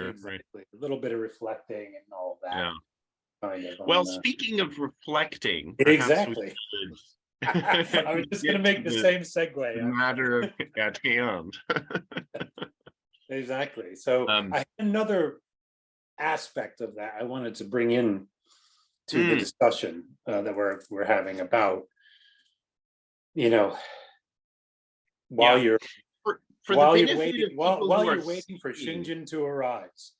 exactly. A little bit of reflecting and all of that. Yeah. Kind of Well, speaking of reflecting, exactly. I was just going to make the same segue. The matter of at hand. Exactly. So I have another aspect of that I wanted to bring in to the discussion that we're having about, while you're while you're waiting for Shinjin to arise.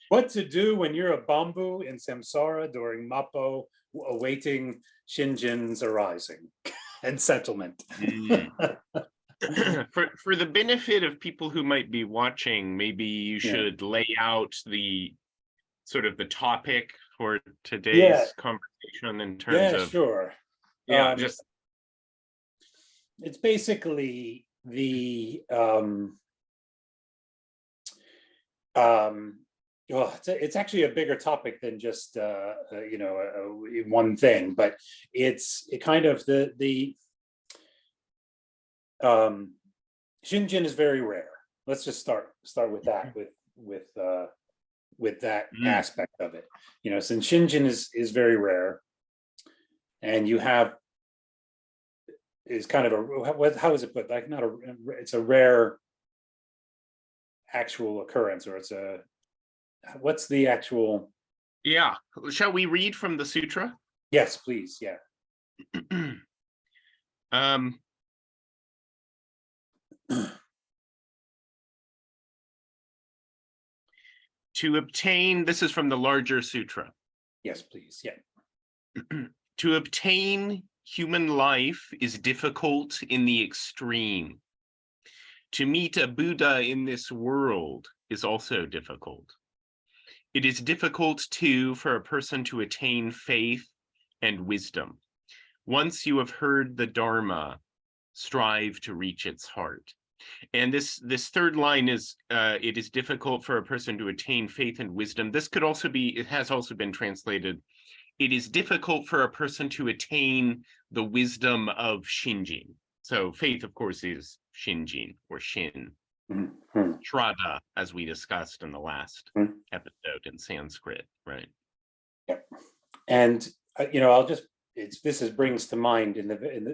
what to do when you're a Bombu in Samsara during Mappo, awaiting Shinjin's arising and settlement. For the benefit of people who might be watching, maybe you should lay out the sort of the topic for today's conversation in terms of sure. Just it's basically the well, it's actually a bigger topic than just one thing, but it's kind of the Shinjin is very rare. Let's just start with that, with that aspect of it. Since Shinjin is very rare, and you have is kind of how is it put? Like it's a rare actual occurrence, or what's the actual? Yeah. Shall we read from the sutra? Yes, please. Yeah. To obtain, this is from the larger sutra. Yes, please. Yeah. To obtain human life is difficult in the extreme. To meet a Buddha in this world is also difficult. It is difficult, too, for a person to attain faith and wisdom. Once you have heard the Dharma, strive to reach its heart. And this third line is, it is difficult for a person to attain faith and wisdom. This could also be, it has also been translated, it is difficult for a person to attain the wisdom of Shinjin. So faith, of course, is Shinjin or Shin. Shraddha, as we discussed in the last episode in Sanskrit, right? Yeah. And, I'll just, brings to mind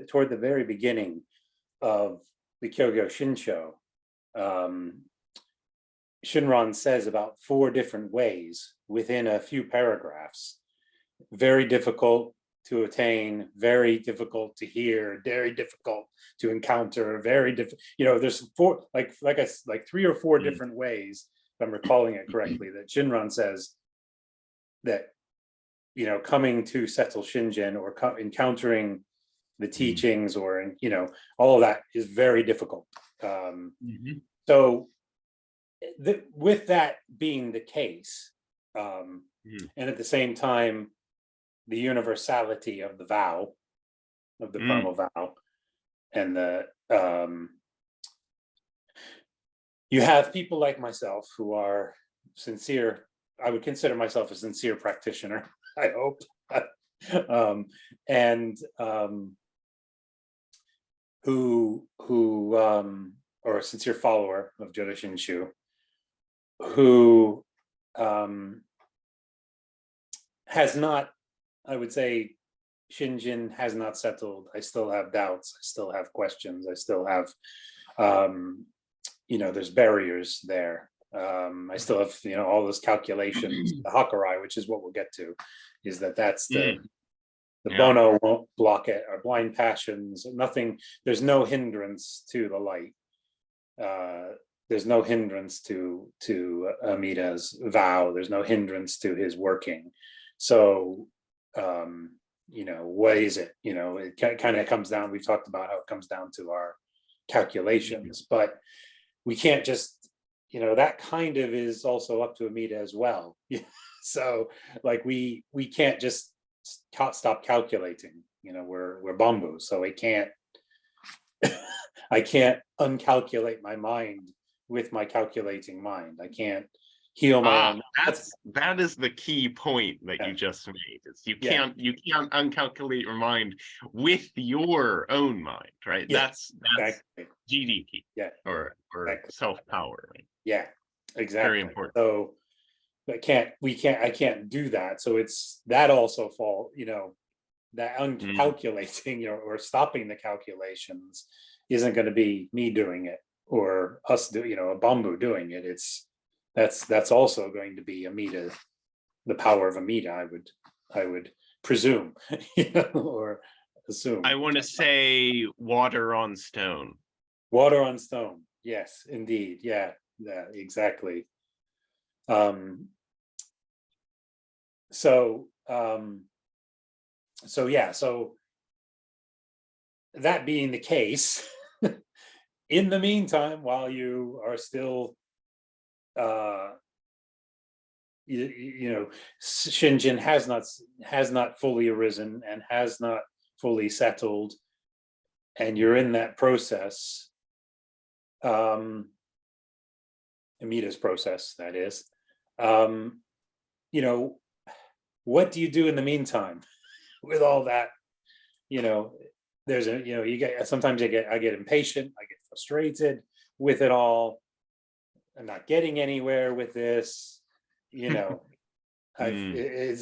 toward the very beginning of the Kyogyo Shinsho, Shinran says about 4 different ways within a few paragraphs. Very difficult to attain, very difficult to hear, very difficult to encounter, very difficult. There's 4, like 3 or 4 different ways, if I'm recalling it correctly, that Shinran says that, coming to settle Shinjin or encountering the teachings or, all of that is very difficult. So with that being the case, and at the same time, the universality of the vow, of the Brahma vow, and you have people like myself who are sincere. I would consider myself a sincere practitioner, I hope, and who or a sincere follower of Jodo Shinshu, who has not, I would say, Shinjin has not settled. I still have doubts. I still have questions. I still have, there's barriers there. I still have, all those calculations. The Hakurai, which is what we'll get to, is that's the Bono won't block it. Our blind passions, nothing. There's no hindrance to the light. There's no hindrance to Amida's vow. There's no hindrance to his working. So, what is it? It kind of comes down, we've talked about how it comes down to our calculations, but we can't just, that kind of is also up to Amida as well. So we can't just stop calculating, we're Bombu, so I can't uncalculate my mind with my calculating mind. I can't heal my own. That is the key point that you just made. Is you can't uncalculate your mind with your own mind, right? That's exactly. GDP, or exactly. Self-power, right? Yeah, exactly. important. So I can't do that. So it's that also fall, that uncalculating, or stopping the calculations isn't going to be me doing it or us do, a Bombu doing it. That's also going to be the power of Amida, I would presume, or assume. I want to say water on stone. Water on stone. Yes, indeed. Yeah, exactly. So yeah, so that being the case, in the meantime, while you are still Shinjin has not fully arisen and has not fully settled, and you're in that process, Amida's process, that is, what do you do in the meantime with all that? There's you get, sometimes I get impatient, I get frustrated with it all. I'm not getting anywhere with this. It's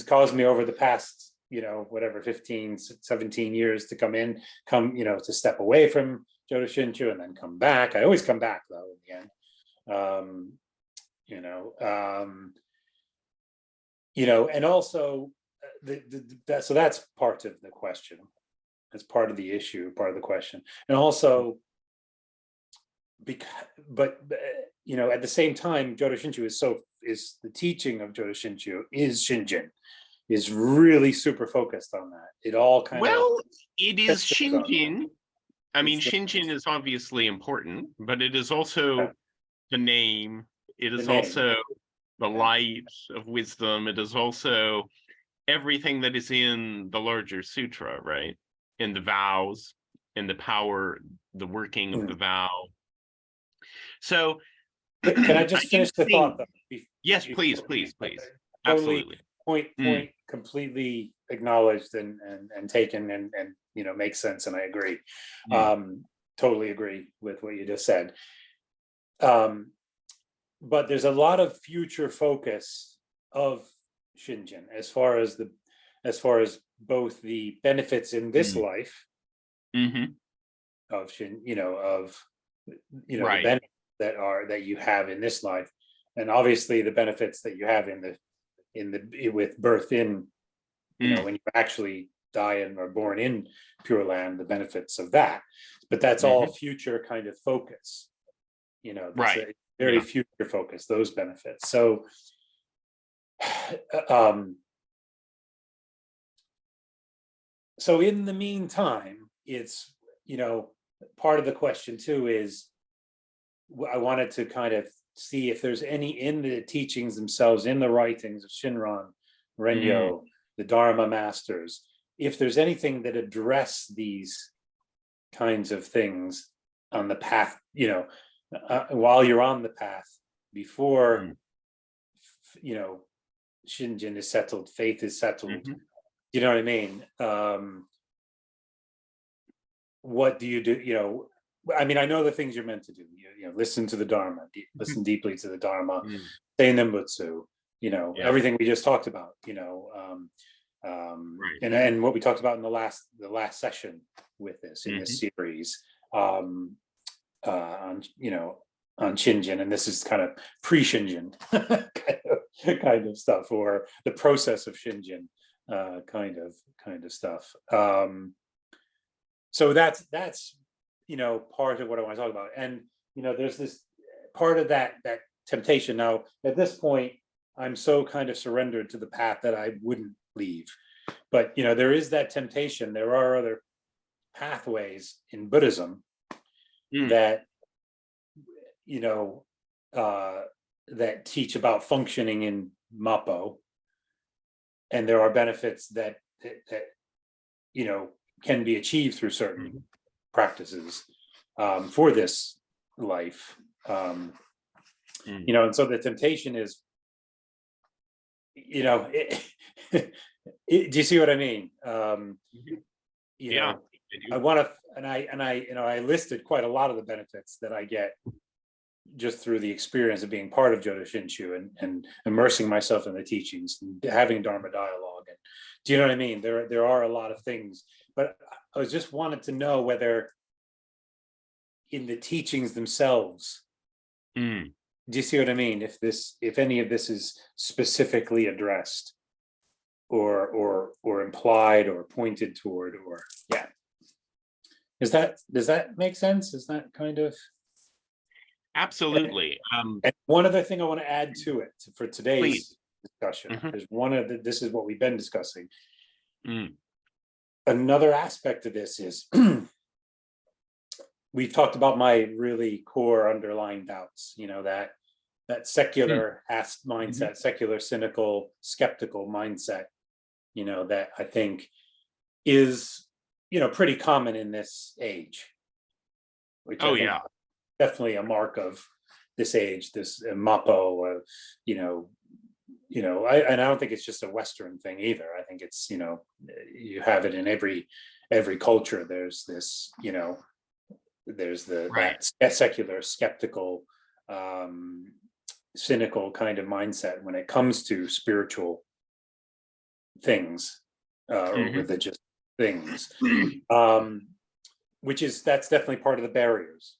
caused me over the past, whatever, 15, 17 years to to step away from Jodo Shinshu and then come back. I always come back though in the end. And also so that's part of the question. That's part of the issue, part of the question. And also, but at the same time, Jodo Shinshu is the teaching of Jodo Shinshu is Shinjin, is really super focused on that. It all kind of it is Shinjin. I mean, Shinjin is obviously important, but it is also the name. It is also the light of wisdom. It is also everything that is in the larger sutra, right? In the vows, in the power, the working of the vow. So can I just finish the thought though? Yes, please. Totally, Absolutely. Point completely acknowledged and taken and makes sense, and I agree. Totally agree with what you just said. But there's a lot of future focus of Shinjin as far as both the benefits in this life of the benefits that you have in this life, and obviously the benefits that you have with birth in, when you actually die and are born in Pure Land, the benefits of that. But that's all future kind of focus. Very future focus, those benefits. So so in the meantime, it's part of the question too is I wanted to kind of see if there's any in the teachings themselves, in the writings of Shinran, Renyo, the Dharma masters, if there's anything that address these kinds of things on the path, while you're on the path, before Shinjin is settled, faith is settled. You know what I mean? What do you do? I mean, I know the things you're meant to do. Listen to the Dharma, listen deeply to the Dharma, say Nembutsu, everything we just talked about, and what we talked about in the last session with this in this series, on Shinjin, and this is kind of pre-Shinjin kind of stuff, or the process of Shinjin kind of stuff. So that's part of what I want to talk about. And there's this part of that temptation. Now at this point, I'm so kind of surrendered to the path that I wouldn't leave. But there is that temptation. There are other pathways in Buddhism that that teach about functioning in Mappo, and there are benefits that can be achieved through certain practices for this life. And so the temptation is, do you see what I mean? I want to, and I listed quite a lot of the benefits that I get just through the experience of being part of Jodo Shinshu and immersing myself in the teachings and having Dharma dialogue. And do you know what I mean? There are a lot of things, but I was just wanted to know whether in the teachings themselves, Mm. do you see what I mean? If any of this is specifically addressed or implied or pointed toward, or yeah. Does that make sense? Is that kind of Absolutely. and one other thing I want to add to it for Please. today's discussion. Mhm. There's one of the, this is what we've been discussing. Mm. Another aspect of this is we've talked about my really core underlying doubts, you know, that secular mindset, secular, cynical, skeptical mindset, you know, that I think is, you know, pretty common in this age, which Oh I think yeah. definitely a mark of this age, this Mappo, you know, and I don't think it's just a Western thing either. I think it's, you know, you have it in every culture. There's this, you know, there's Right. that secular, skeptical, cynical kind of mindset when it comes to spiritual things or Mhm. religious things, which is, that's definitely part of the barriers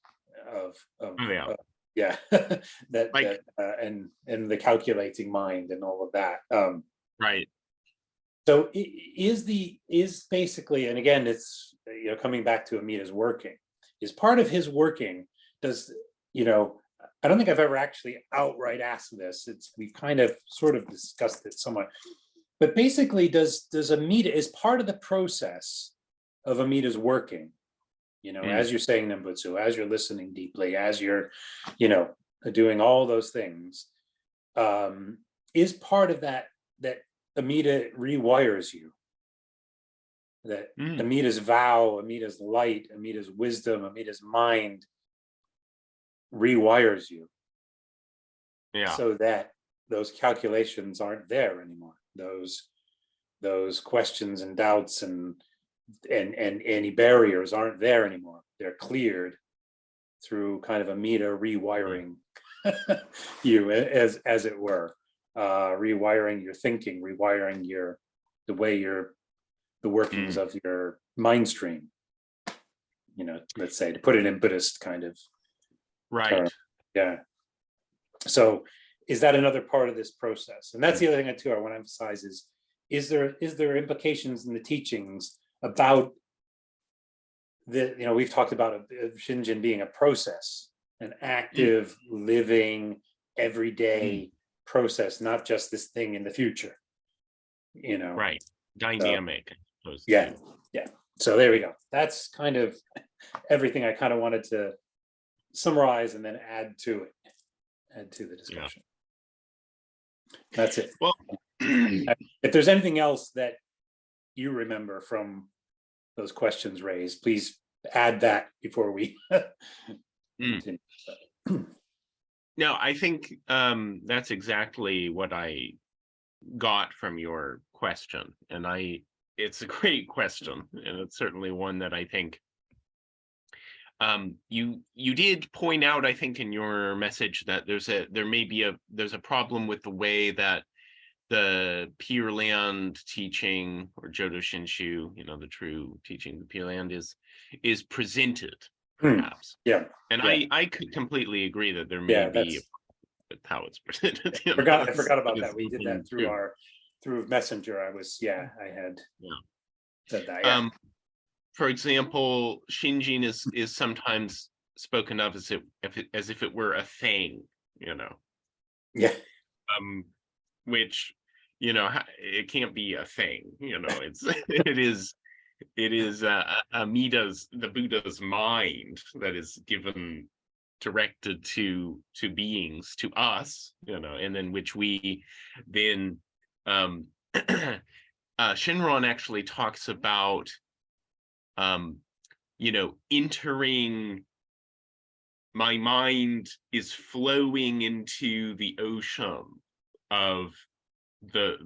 of Oh yeah. yeah, Like and the calculating mind and all of that. right. So is basically, and again, it's, you know, coming back to Amita's working, is part of his working, does, you know, I don't think I've ever actually outright asked this. We've kind of sort of discussed it somewhat, but basically does Amita, is part of the process of Amita's working, you know, Mm. as you're saying Nembutsu, as you're listening deeply, as you're, you know, doing all those things, is part of that Amita rewires you, that Mm. Amita's vow, Amita's light, Amita's wisdom, Amita's mind rewires you, Yeah. so that those calculations aren't there anymore. Those questions and doubts and any barriers aren't there anymore. They're cleared through kind of Amita rewiring you, as it were, rewiring your thinking, rewiring the workings Mm. of your mind stream, you know, let's say, to put it in Buddhist kind of term. Right. Yeah. So is that another part of this process? And that's the other thing too I want to emphasize is there implications in the teachings about the, you know, we've talked about Shinjin being a process, an active, living, everyday process, not just this thing in the future, you know. Right. Dynamic. Yeah. So there we go. That's kind of everything I kind of wanted to summarize and then add to the discussion. That's it. Well, if there's anything else that you remember from those questions raised, please add that before we continue. no, I think that's exactly what I got from your question, and it's a great question, and it's certainly one that I think you did point out, I think, in your message that there's a problem with the way that the Pure Land teaching, or Jodo Shinshu, you know, the true teaching of the Pure Land is presented, perhaps. Yeah. And I could completely agree that there may be with how it's presented. I forgot about that. We did that through Messenger. I had said that. Yeah. For example, Shinjin is sometimes spoken of as if it were a thing, you know. Yeah. Which, you know, it can't be a thing, you know. it is the Buddha's mind that is directed to beings, to us, you know, and then which we then Shinron actually talks about you know, entering, my mind is flowing into the ocean of the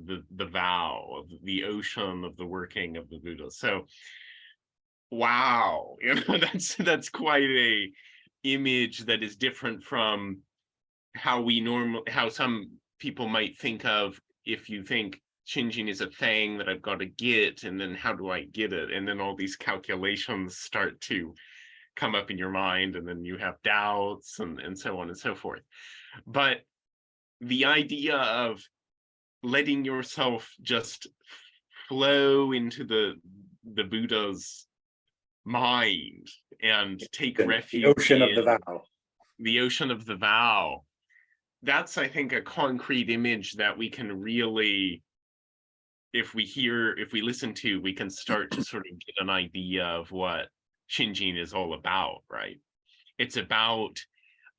vow, of the ocean of the working of the Buddha. So wow, you know, that's quite image that is different from how some people might think of, if you think Shinjin is a thing that I've got to get, and then how do I get it? And then all these calculations start to come up in your mind, and then you have doubts and so on and so forth. But the idea of letting yourself just flow into the Buddha's mind and take refuge the ocean of the vow. The ocean of the vow. That's, I think, a concrete image that we can really, if we listen to, we can start to sort of get an idea of what Shinjin is all about, right? It's about,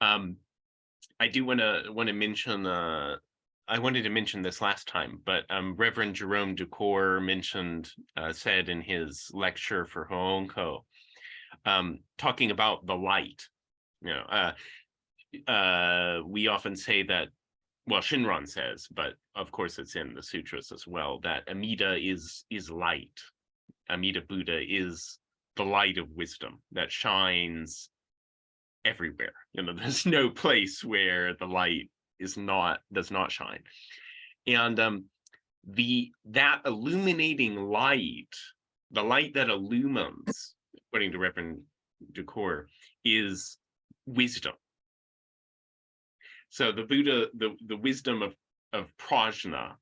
I do want to mention, I wanted to mention this last time, but Reverend Jerome Ducour said in his lecture for Hoonko, talking about the light, we often say that, well, Shinran says, but of course it's in the sutras as well, that Amida is light. Amida Buddha is the light of wisdom that shines everywhere. There's no place where the light does not shine. And that illuminating light, the light that illumines, according to Reverend Ducour, is wisdom. So the Buddha, the wisdom of prajna,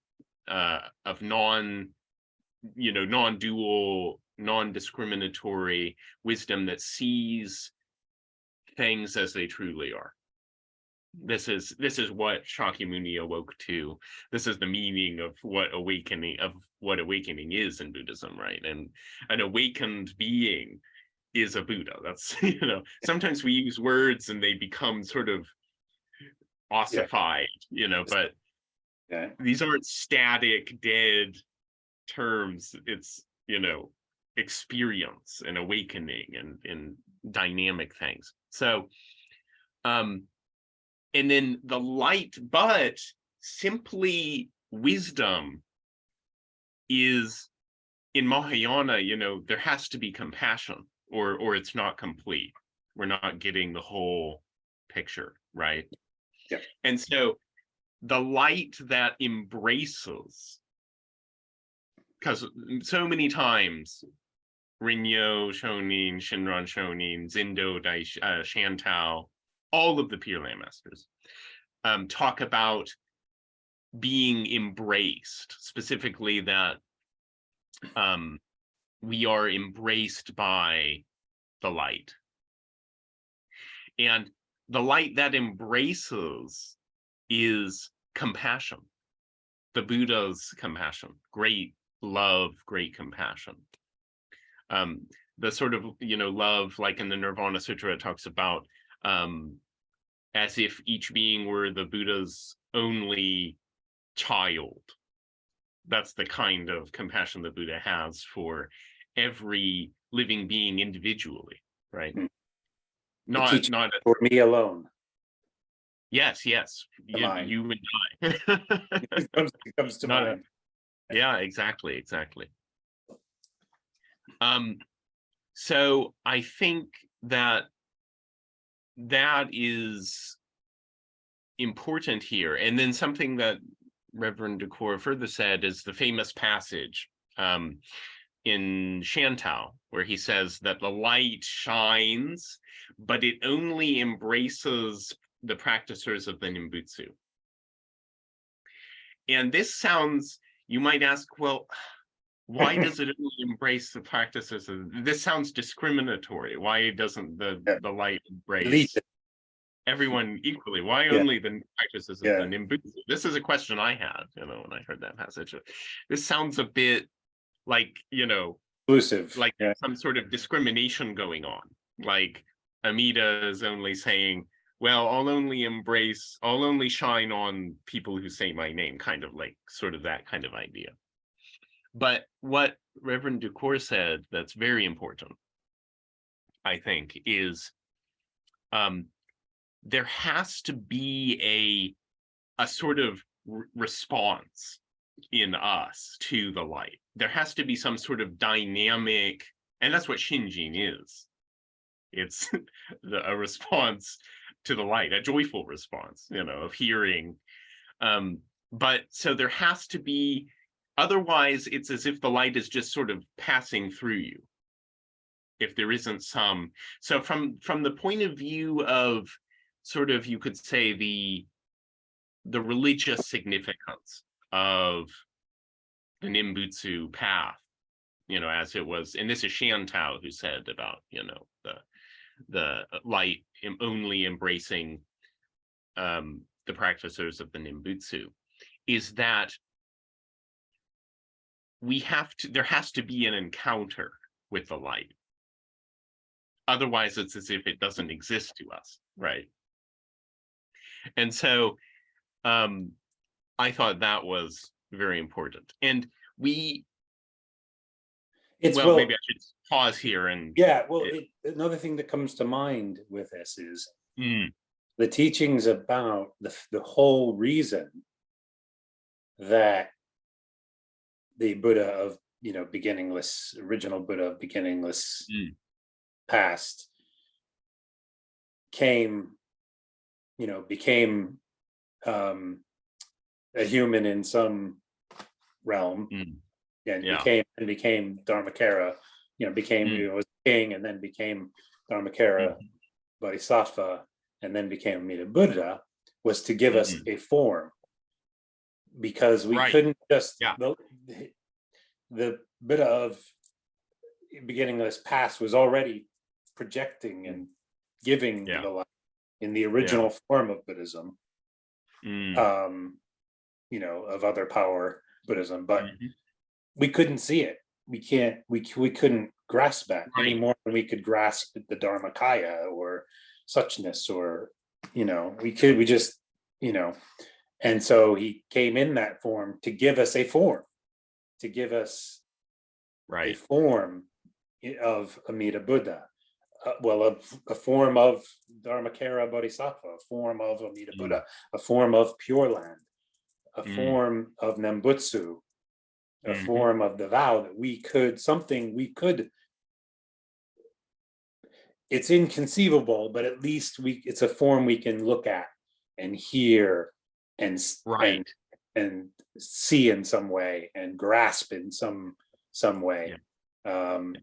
of non-dual, non-discriminatory wisdom that sees things as they truly are. This is what Shakyamuni awoke to. This is the meaning of what awakening is in Buddhism, right? And an awakened being is a Buddha. That's, sometimes we use words and they become sort of ossified, but these aren't static, dead terms. It's, experience and awakening and dynamic things. So, and then the light, but simply wisdom is, in Mahayana, there has to be compassion, or it's not complete. We're not getting the whole picture, right? Yeah. And so the light that embraces, because so many times Rinyo Shonin, Shinran Shonin, Zindo Dai Shantao, all of the Pure Land Masters talk about being embraced, specifically that we are embraced by the light. And the light that embraces is compassion, the Buddha's compassion, great love, great compassion. The sort of, love, like in the Nirvana Sutra, it talks about as if each being were the Buddha's only child. That's the kind of compassion the Buddha has for every living being individually, right? Not for me alone. Yes, you and I. It comes to mind. Yeah, exactly. So I think that is important here. And then something that Reverend Ducour further said is the famous passage in Shantao, where he says that the light shines, but it only embraces the practicers of the Nimbutsu. And this sounds, you might ask, well, why does it only embrace the practices this sounds discriminatory. Why doesn't the light embrace everyone equally? Why only the practices of the Nimbutsu? This is a question I had, when I heard that passage. This sounds a bit like, exclusive, like some sort of discrimination going on. Like Amida is only saying, well, I'll only shine on people who say my name, kind of like sort of that kind of idea. But what Reverend Ducour said that's very important, I think, is there has to be a sort of response in us to the light. There has to be some sort of dynamic, and that's what Shinjin is. It's a response to the light, a joyful response, of hearing. But so there has to be, otherwise it's as if the light is just sort of passing through you. If there isn't some, so from the point of view of sort of, you could say, the religious significance of the Nimbutsu path, as it was, and this is Shantao who said about, the light only embracing the practitioners of the Nimbutsu, is that there has to be an encounter with the light. Otherwise, it's as if it doesn't exist to us, right? And so I thought that was very important. And maybe I should pause here and... Yeah, well, another thing that comes to mind with this is the teachings about the whole reason that the Buddha of, beginningless, original Buddha of beginningless past became a human in some realm, and became Dharmakara, was king and then became Dharmakara Bodhisattva and then became Amida Buddha, was to give us a form, because we couldn't just the Buddha of beginningless past was already projecting and giving the light in the original form of Buddhism, of other power Buddhism, but we couldn't see it. We couldn't grasp that any more than we could grasp the Dharmakaya or suchness, or and so he came in that form to give us a form, a form of Amida Buddha, a form of Dharmakara Bodhisattva, a form of Amida Buddha, a form of Pure Land, a form of Nembutsu, a form of the vow that we could, it's inconceivable, but at least it's a form we can look at and hear and see in some way and grasp in some way. Do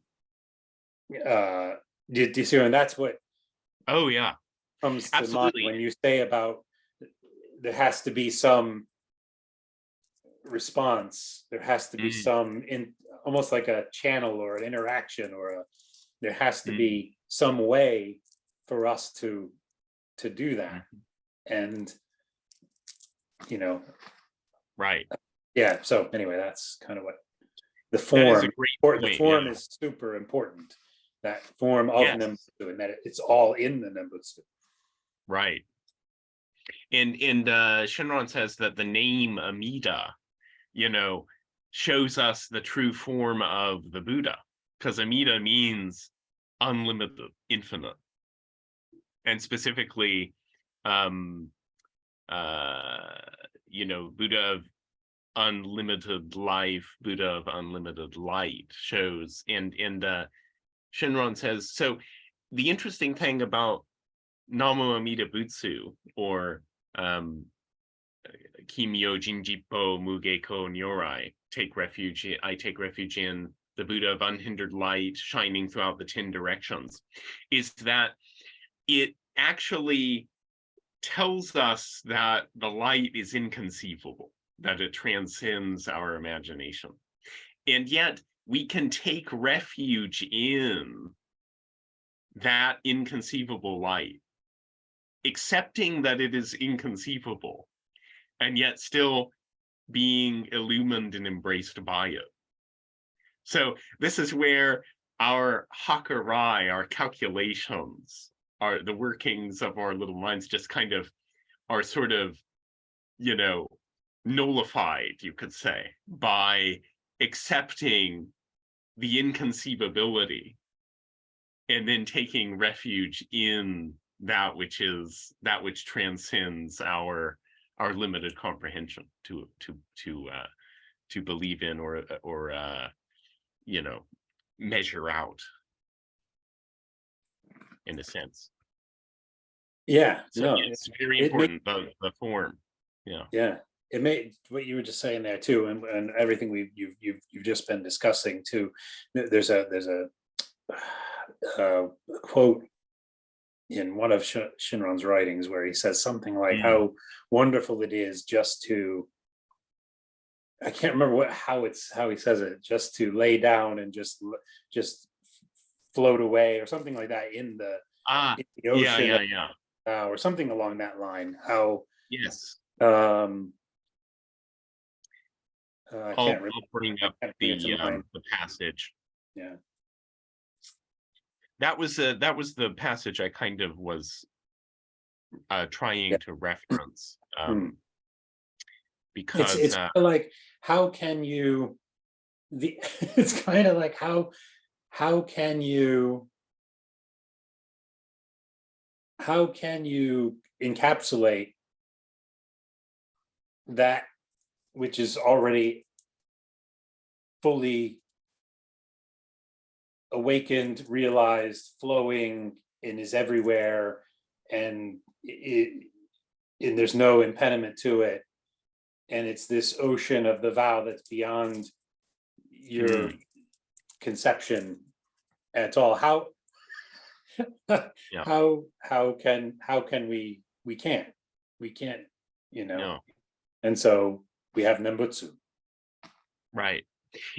you see? And that's what comes to mind when you say about there has to be some response, there has to be some almost like a channel or an interaction, or there has to be some way for us to do that. And so anyway, that's kind of what the form is super important, that form of Nembutsu, and that it's all in the Nembutsu. And Shinran says that the name Amida shows us the true form of the Buddha, because Amida means unlimited, infinite, and specifically Buddha of unlimited life, Buddha of unlimited light shows. And Shinran says, so the interesting thing about Namo Amida Butsu, or Kimyo Jinjippo Mugeko Nyorai, I take refuge in the Buddha of unhindered light shining throughout the 10 directions, is that it actually tells us that the light is inconceivable, that it transcends our imagination. And yet we can take refuge in that inconceivable light, accepting that it is inconceivable, and yet still being illumined and embraced by it. So this is where our hakurai, our calculations, the workings of our little minds just kind of are sort of, nullified, you could say, by accepting the inconceivability and then taking refuge in that which transcends our limited comprehension to believe in or measure out. in a sense. Yeah, So no, it's very it made, important, the form. Yeah. yeah, it made what you were just saying there too, and everything you've just been discussing too. There's a quote in one of Shinron's writings where he says something like how wonderful it is just to, I can't remember how he says it, just to lay down and just float away or something like that in the Yeah, ocean, yeah. or something along that line. How Yes. I I'll can't remember. bring up Can't bring it to mind. the passage. Yeah. That was the passage I kind of was trying to reference, because it's like, how can you it's kind of like how can you encapsulate that which is already fully awakened, realized, flowing, and is everywhere, and and there's no impediment to it, and it's this ocean of the vow that's beyond your conception at all. How can we can't, and so we have Nembutsu. Right.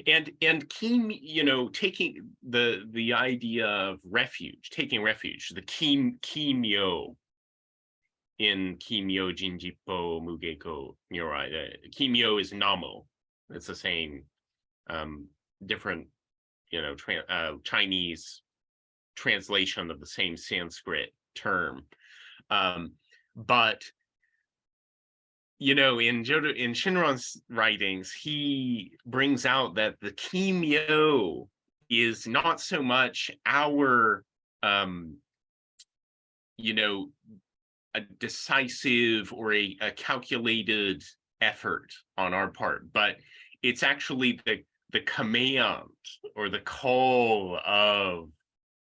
And Kim, taking the idea of refuge, taking refuge, the Kimyo in Kimyo Jinjippo Mugeko Murai. Kimyo is Namo. It's the same, different, Chinese translation of the same Sanskrit term. But in Shinron's writings, he brings out that the Kimyo is not so much our, a decisive or a calculated effort on our part, but it's actually the command or the call of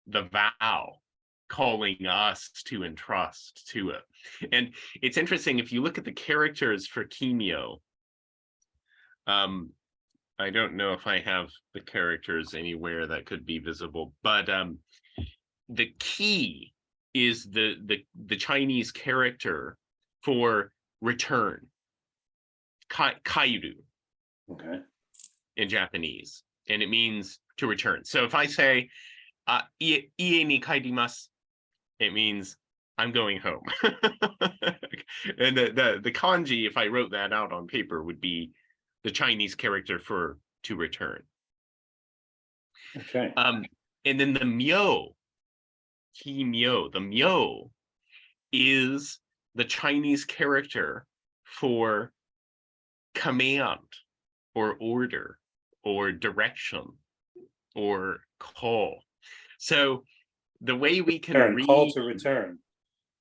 the vow calling us to entrust to it. And it's interesting, if you look at the characters for Kimyo, I don't know if I have the characters anywhere that could be visible, but the key is the Chinese character for return, kairu, Okay. in Japanese, and it means to return. So if I say ie ni kaerimasu, it means I'm going home. And the kanji, if I wrote that out on paper, would be the Chinese character for to return. Okay. And then the myo, Kimyo, the myo is the Chinese character for command or order or direction or call. So the way we can read, call to return,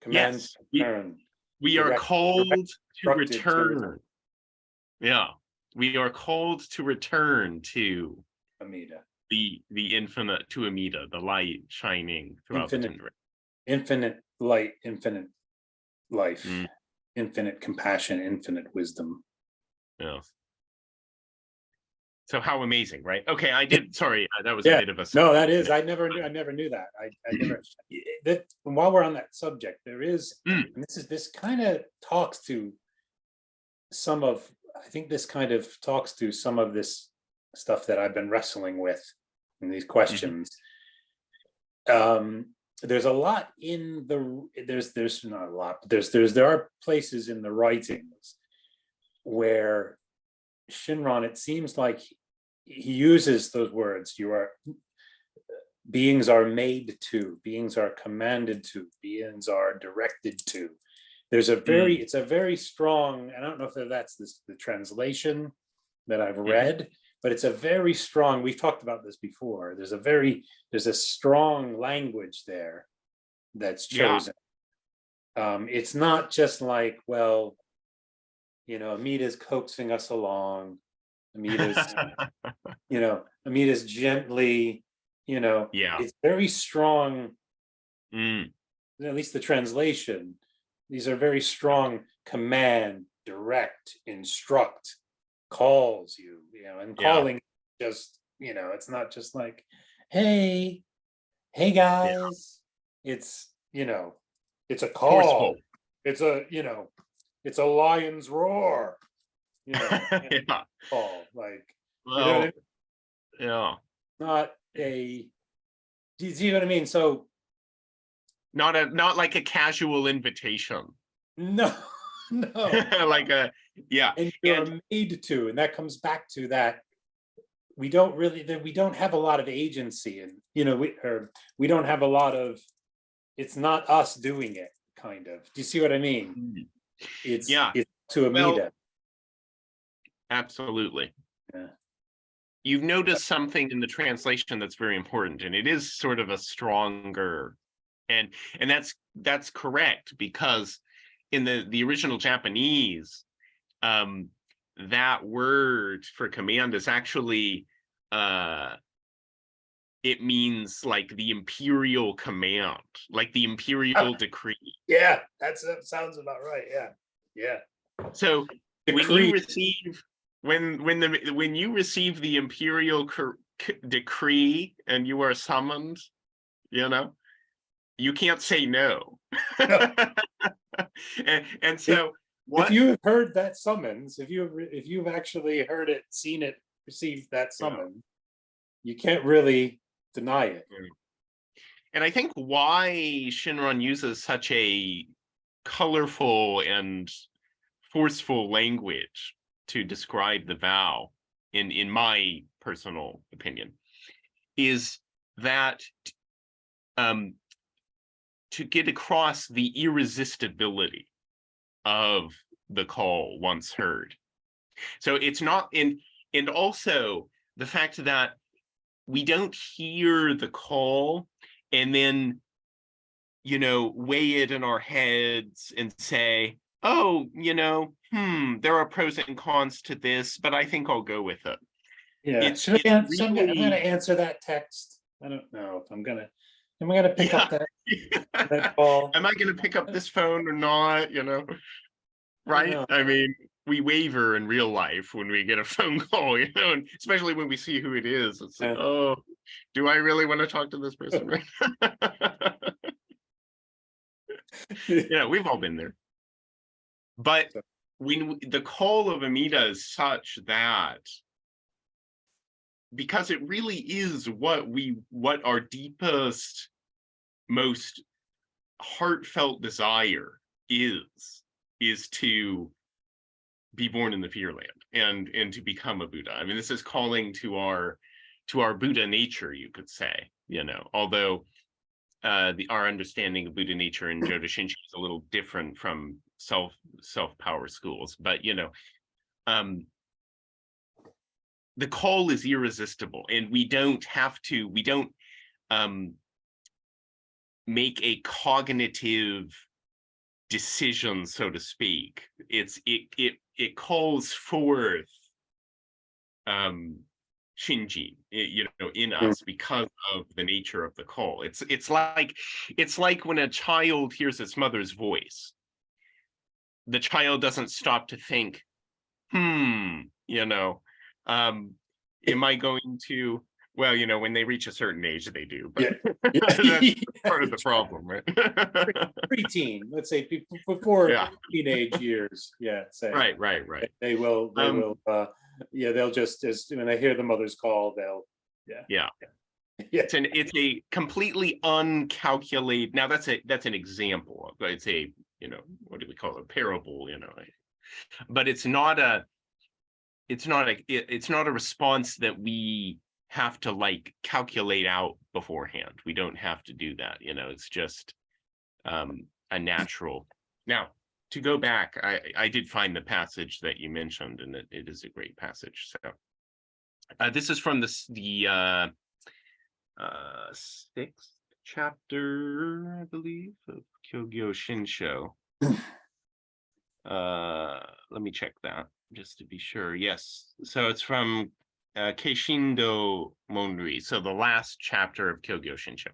command yes, to return, we are called to return. Yeah, we are called to return to Amida, the infinite, to Amida, the light shining throughout the Tenri. Infinite light, infinite life, infinite compassion, infinite wisdom. Yeah. So how amazing, right? Okay, I did. Sorry, that was a bit of a. No, that is. I never knew that. I never. That, while we're on that subject, there is, and this kind of talks to some of. I think this kind of talks to some of this stuff that I've been wrestling with in these questions. There's a lot in the. There's not a lot, but there are places in the writings where Shinron, it seems like he uses those words. Beings are made to, beings are commanded to, beings are directed to. There's a very, it's a very strong, I don't know if that's the translation that I've read, but it's a very strong, we've talked about this before. There's a strong language there that's chosen. It's not just like, well, Amida's coaxing us along. Amida's, Amida's gently, it's very strong Mm. At least the translation. These are very strong command, direct, instruct, calls you, and Yeah. calling just, it's not just like, hey, hey Yeah. guys. It's, it's a Forceful. call. It's it's a lion's roar, Yeah. call. Like, you know what I mean? Well, yeah. Not a, do you see what I mean? So Not like a casual invitation. no, no. Like a yeah. And And you're made to, and that comes back to that we don't have a lot of agency, and we don't have a lot of, it's not us doing it, kind of. Do you see what I mean? It's yeah, to well, Amida. absolutely. Yeah. You've noticed something in the translation that's very important, and it is sort of a stronger, and that's correct, because in the original Japanese, that word for command is actually it means like the imperial command, like the imperial decree. Yeah, that sounds about right. Yeah, yeah. So when Decree. you receive when you receive the imperial decree and you are summoned, you can't say no. No. And so If what? you have heard that summons, if you've actually heard it, seen it, received that summons, you can't really deny it. And I think why Shinran uses such a colorful and forceful language to describe the vow, in my personal opinion, is that to get across the irresistibility of the call once heard. So it's not in, and also the fact that we don't hear the call and then weigh it in our heads and say, oh, there are pros and cons to this, but I think I'll go with it. Yeah. It's I'm really gonna answer that text. I don't know if I'm gonna. Am I gonna pick up that call? Am I gonna pick up this phone or not? Right? I mean, we waver in real life when we get a phone call, and especially when we see who it is. It's like, oh, do I really want to talk to this person right now? We've all been there. But when the call of Amida is such that, because it really is what our deepest, most heartfelt desire is to be born in the Pure Land and to become a Buddha. I mean, this is calling to our Buddha nature, you could say, although our understanding of Buddha nature in Jodo Shinshin is a little different from self-power schools, but the call is irresistible, and we don't make a cognitive decision, so to speak. It calls forth Shinjin, in us because of the nature of the call. It's like when a child hears its mother's voice, the child doesn't stop to think, am I going to, well, when they reach a certain age, they do, but that's part of the problem, right? Preteen, let's say before teenage years. Yeah, say. Right. They will, they'll just, as when they hear the mother's call, they'll, yeah. It's a completely uncalculated. Now that's an example. It's a, what do we call it? A parable, but it's not a response that we have to like calculate out beforehand. We don't have to do that. It's just a natural. Now, to go back, I did find the passage that you mentioned, and it is a great passage. So this is from the 6th chapter, I believe, of Kyogyo Shinsho. Let me check that just to be sure. Yes, so it's from Keishindo Monri, so the last chapter of Kyogyo Shinsho.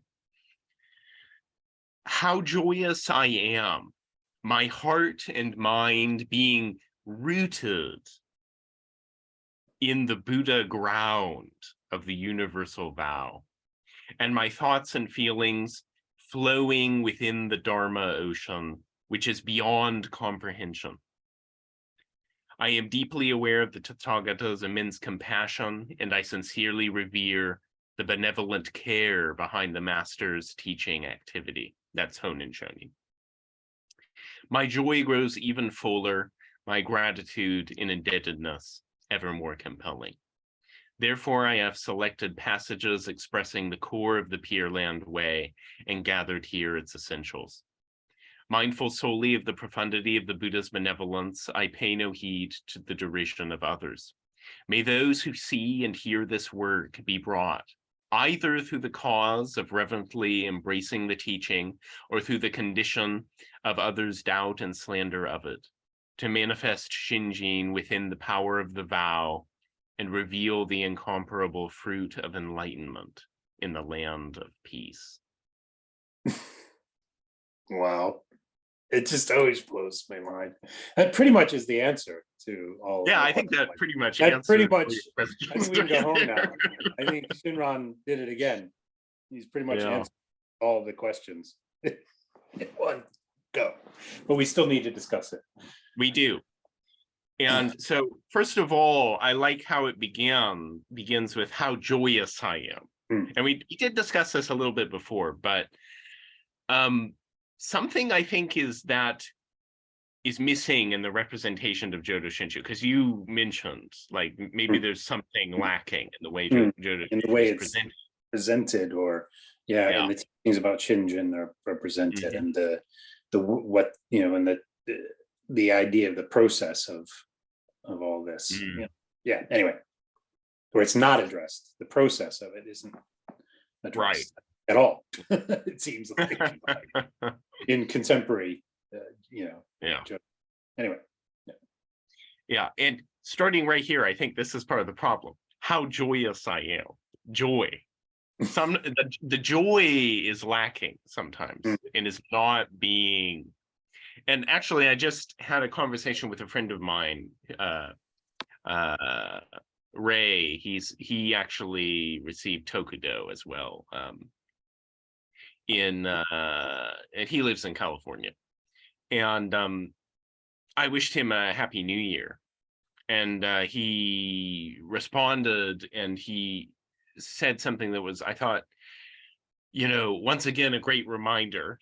how joyous I am, my heart and mind being rooted in the Buddha ground of the universal vow, and my thoughts and feelings flowing within the Dharma ocean, which is beyond comprehension. I am deeply aware of the Tathagata's immense compassion, and I sincerely revere the benevolent care behind the master's teaching activity. That's Honen Shonin. My joy grows even fuller, my gratitude and indebtedness ever more compelling. Therefore, I have selected passages expressing the core of the Pure Land Way and gathered here its essentials. Mindful solely of the profundity of the Buddha's benevolence, I pay no heed to the derision of others. May those who see and hear this work be brought, either through the cause of reverently embracing the teaching or through the condition of others' doubt and slander of it, to manifest Shinjin within the power of the vow and reveal the incomparable fruit of enlightenment in the land of peace. Wow. It just always blows my mind. That pretty much is the answer to all. Yeah, of I think that pretty much that pretty answers much. your I think we can go questions home right now. there. I think Shinran did it again. He's pretty much Yeah. answered all the questions in one go. But we still need to discuss it. We do. And so, first of all, I like how it begins with how joyous I am. And we did discuss this a little bit before, but something I think is missing in the representation of Jodo Shinshu, because you mentioned like maybe there's something lacking in the way Jodo in the Shinshu way is it's presented. or and the teachings about Shinjin are represented, and the what and the idea of the process of all this. Anyway, where it's not addressed, the process of it isn't addressed at all. It seems like in contemporary anyway. And starting right here, I think this is part of the problem. How joyous I am. Joy. The joy is lacking sometimes and is not being. And actually, I just had a conversation with a friend of mine, Ray. He actually received Tokudo as well. And he lives in California. And I wished him a happy new year. And he responded and he said something that was, I thought, once again, a great reminder,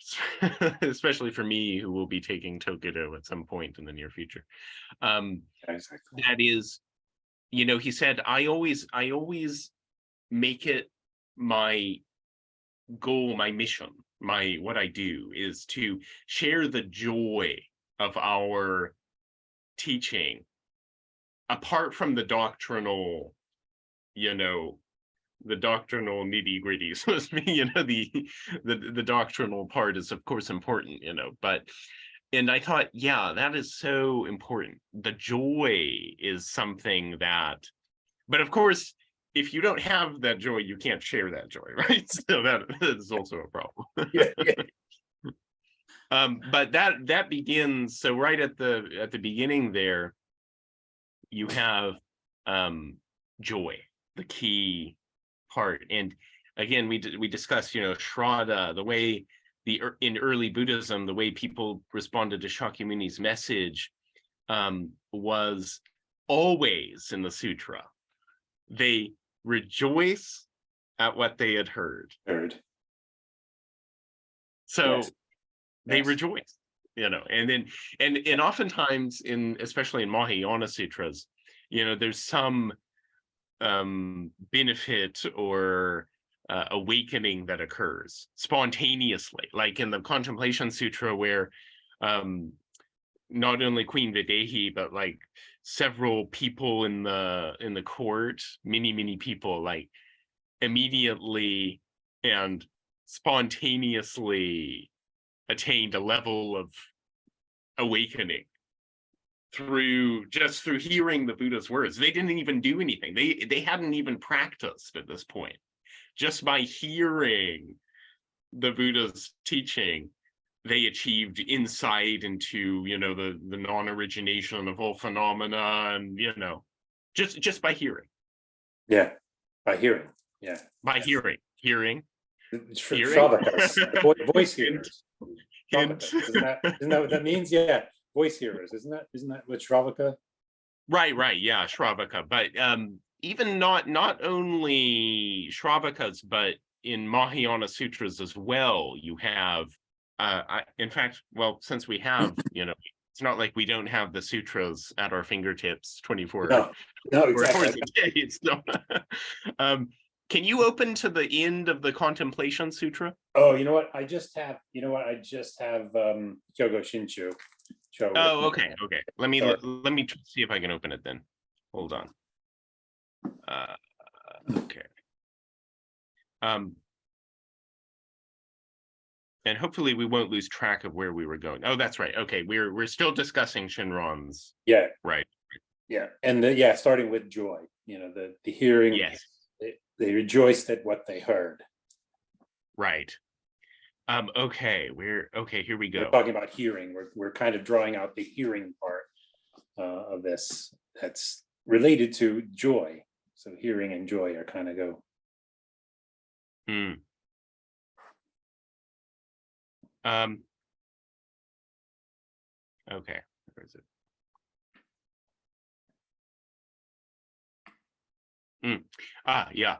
especially for me, who will be taking Tokudo at some point in the near future. Exactly. That is, he said, I always make it my goal, my mission, what I do is to share the joy of our teaching apart from the doctrinal, the doctrinal nitty gritty. So the doctrinal part is of course important, and I thought, that is so important. The joy is something that, but of course, if you don't have that joy, you can't share that joy, right? So that is also a problem. But that begins, so right at the beginning there, you have joy, the key part. And again, we discussed, Shraddha, the way in early Buddhism, the way people responded to Shakyamuni's message was always in the sutra. They rejoice at what they had heard. So they rejoice, and then and oftentimes especially in Mahayana sutras, there's some benefit or awakening that occurs spontaneously, like in the Contemplation Sutra, where not only Queen Videhi, but like several people in the court, many people, like immediately and spontaneously attained a level of awakening through hearing the Buddha's words. They didn't even do anything. They hadn't even practiced at this point. Just by hearing the Buddha's teaching, they achieved insight into, the non-origination of all phenomena, and just by hearing. Yeah, by hearing. Yeah, by hearing. Shravakas, voice hearers. Hint. Isn't that what that means? Yeah, voice hearers. Isn't that what Shravaka? Right, yeah, Shravaka. But even not only Shravakas, but in Mahayana sutras as well, you have in fact, well, since we have, it's not like we don't have the sutras at our fingertips 24 no, exactly. hours a day. It's not. Can you open to the end of the Contemplation Sutra? Oh, you know what? I just have Kyogo Shinshu. Oh, okay. Let me see if I can open it then. Hold on. Okay. And hopefully we won't lose track of where we were going. Oh, that's right. Okay, we're still discussing Shinron's. Yeah. Right. Yeah, and starting with joy. The hearing. Yes. They rejoiced at what they heard. Right. Okay, here we go. We're talking about hearing. We're kind of drawing out the hearing part of this that's related to joy. So hearing and joy are kind of go. Okay, where is it? Yeah.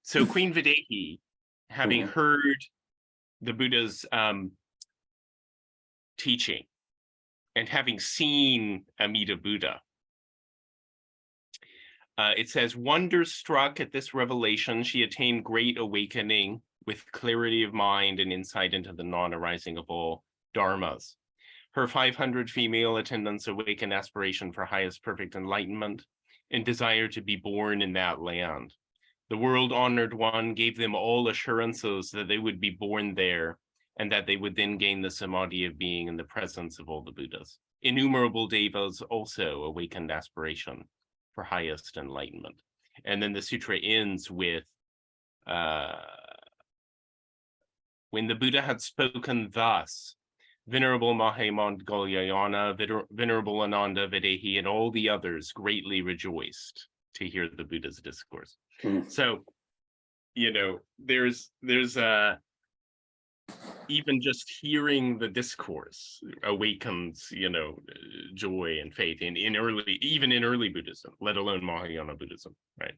So Queen Videhi, having heard the Buddha's teaching and having seen Amida Buddha, it says, wonder-struck at this revelation, she attained great awakening with clarity of mind and insight into the non-arising of all dharmas. Her 500 female attendants awakened aspiration for highest perfect enlightenment and desire to be born in that land. The world-honored one gave them all assurances that they would be born there and that they would then gain the samadhi of being in the presence of all the Buddhas. Innumerable devas also awakened aspiration for highest enlightenment. And then the sutra ends with, when the Buddha had spoken thus, Venerable Mahayana, Venerable Ananda Videhi, and all the others greatly rejoiced to hear the Buddha's discourse. So, there's even just hearing the discourse awakens, joy and faith in early Buddhism, let alone Mahayana Buddhism, right?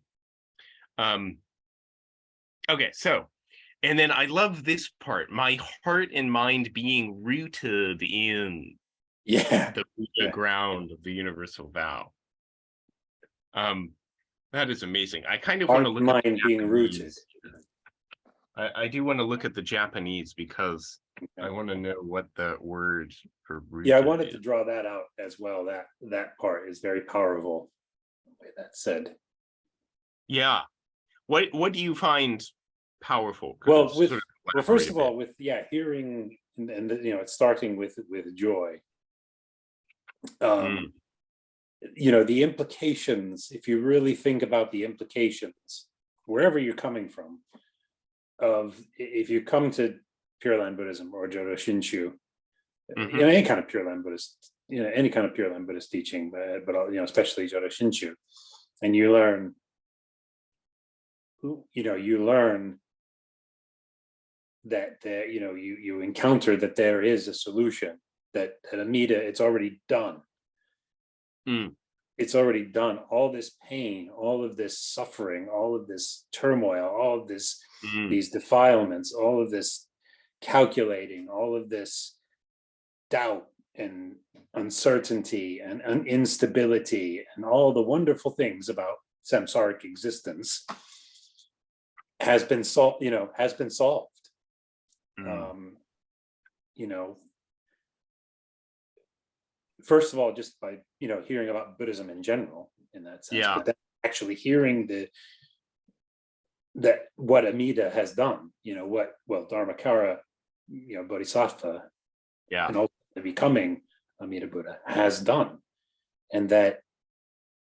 Okay, so, and then I love this part, my heart and mind being rooted in the Buddha ground of the universal vow. That is amazing. I kind of want to look at mind being rooted. I do want to look at the Japanese because I want to know what the word for rooted I wanted to draw that out as well. That part is very powerful. The way that's said. Yeah. What do you find powerful? Well, first of all, with hearing and it's starting with joy. The implications, if you really think about the implications, wherever you're coming from, if you come to Pure Land Buddhism or Jodo Shinshu, any kind of Pure Land Buddhist, any kind of Pure Land Buddhist teaching, but especially Jodo Shinshu, and you learn, that you encounter that there is a solution, that Amida, it's already done. It's already done. All this pain, all of this suffering, all of this turmoil, all of this, these defilements, all of this calculating, all of this doubt and uncertainty and instability and all the wonderful things about samsaric existence has been solved. First of all, just by hearing about Buddhism in general, in that sense, but then actually hearing that what Amida has done, Dharmakara, Bodhisattva, and ultimately becoming Amida Buddha has done, and that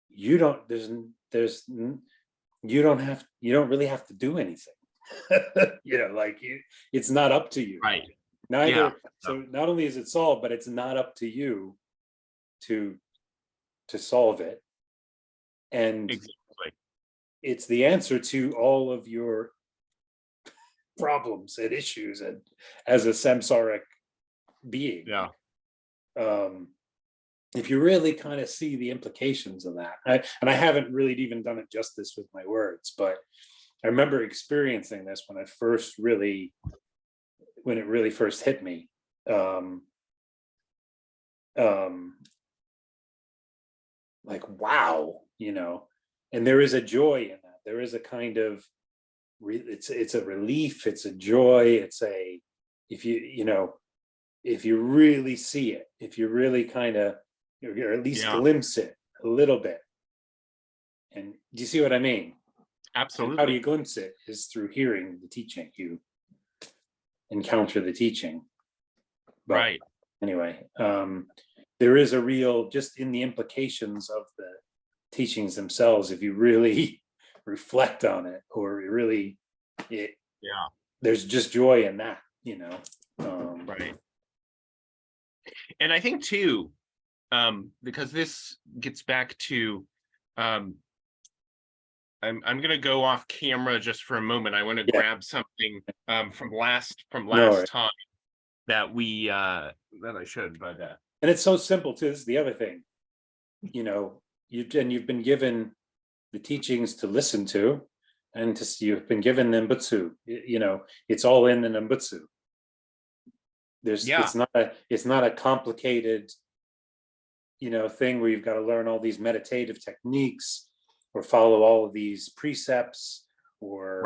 you don't really have to do anything. Like it's not up to you. Right. Neither. Yeah. So not only is it solved, but it's not up to you to solve it. And Exactly. it's the answer to all of your problems and issues, and as a samsaric being. Yeah. If you really kind of see the implications of that, and I haven't really even done it justice with my words, but I remember experiencing this when it really first hit me. Like, wow, and there is a joy in that. There is a kind of it's a relief, it's a joy, it's a, if you really see it, if you really kind of, or at least glimpse it a little bit. And do you see what I mean? Absolutely. And how do you glimpse it is through hearing the teaching. You encounter the teaching. But right. Anyway, there is a real, just in the implications of the teachings themselves, if you really reflect on it, or really, there's just joy in that, right. And I think too, because this gets back to, I'm going to go off camera just for a moment. I want to grab something from last time that we that I should, but and it's so simple too. This is the other thing, you've been given the teachings to listen to, and you've been given the Nembutsu. It's all in the Nembutsu. It's not a complicated, thing where you've got to learn all these meditative techniques or follow all of these precepts, or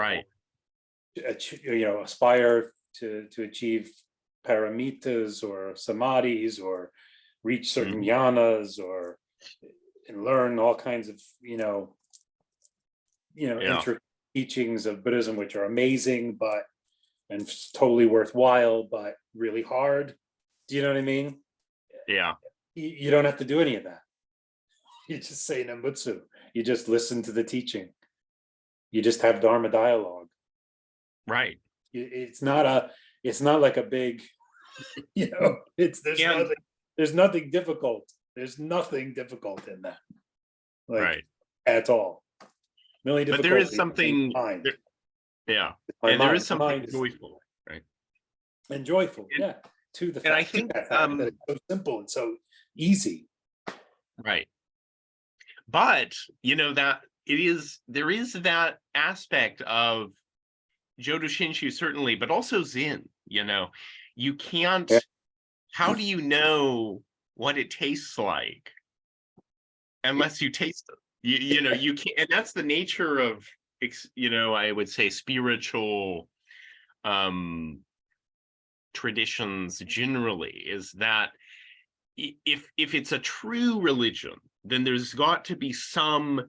aspire to achieve paramitas or samadhis, or reach certain jhanas, and learn all kinds of intricate teachings of Buddhism, which are amazing, and totally worthwhile, but really hard. Do you know what I mean? Yeah. You don't have to do any of that. You just say Nembutsu. You just listen to the teaching. You just have Dharma dialogue. Right. It's not like a big, there's nothing difficult. There's nothing difficult in that. At all. The only but there is something, there is something joyful, right? And joyful, to the fact, I think that it's so simple and so easy. Right. But that there is that aspect of Jodo Shinshu, certainly, but also Zen. You can't, how do you know what it tastes like unless you taste it? You can't, and that's the nature of, I would say, spiritual traditions generally, is that if it's a true religion, then there's got to be some